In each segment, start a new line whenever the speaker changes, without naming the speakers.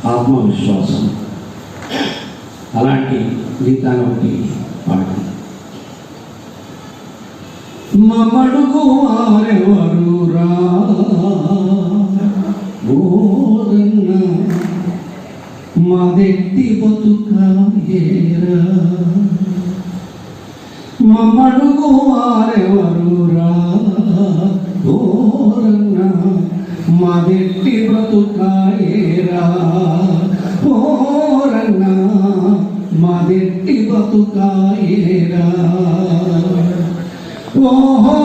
ఆత్మవిశ్వాసం. అలాంటి గీతాన్ని ఒకటి పాడి. మమ్మడుగు వారెవరురా బోధన్న మాదెట్టి బతుకాయేరా. మమ్మడుగు వారెవరురా బోధన్న మాదెట్టి బతుకాయేరా. ఓరన్న మాదెట్టి బతుకాయేరా. ఓహో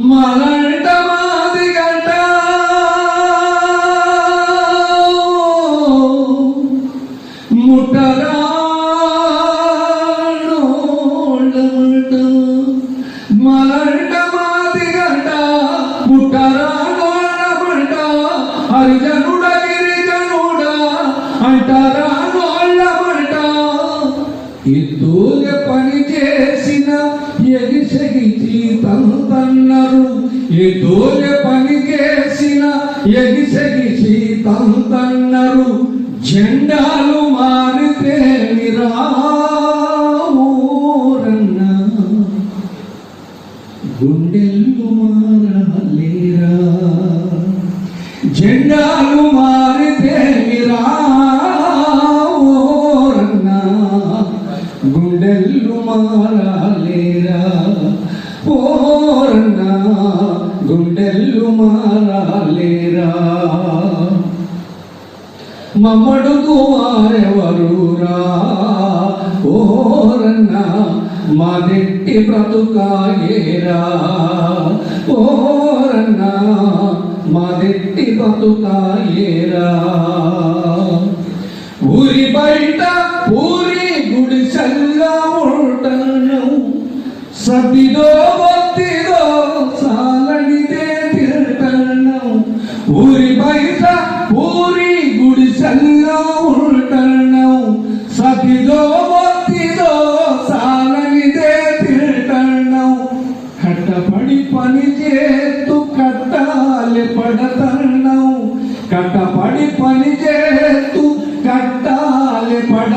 మలంట మాది గంట ముట్టరా మలంట మాది గంట ముట్టరా నోళ్ళమంట. హరిజనుడ గిరిజనుడ అంటారా నోళ్ళమంట. ఎద్దుగా పని చేసిన ఎగిసెగిచి తంతన్నరు. ఎద్దుగా పని చేసిన ఎగిసెగిచి తంతన్నరు. జెండాలు మారితే ఊరన్న గుండెలు మారలేరా. జెండాలు మారితే ఊరన్న గుండెలు మారలేరా. ఓరన్న గుండెలు మారలేరా. మమ్మడుగు వారెవరురా ఓరన్న మాదెట్టి బ్రతుకాయేరా. ఓరన్న మాదెట్టి బ్రతుకాయేరా. ఊరి బయట ఊరి గుడిసెల్లా ఉంటాను. సతిదో భక్తిదో సాలనిదే తింటాను. ఊరి బయట ఊరి గుడిసెల్లా ఉంటాను. సతిదో భక్తిదో సాలనిదే తింటాను. కట్టపడి పని చేస్తూ కట్టాలి పడతాను. కట్టపడి పని చేస్తూ కట్టాలి పడ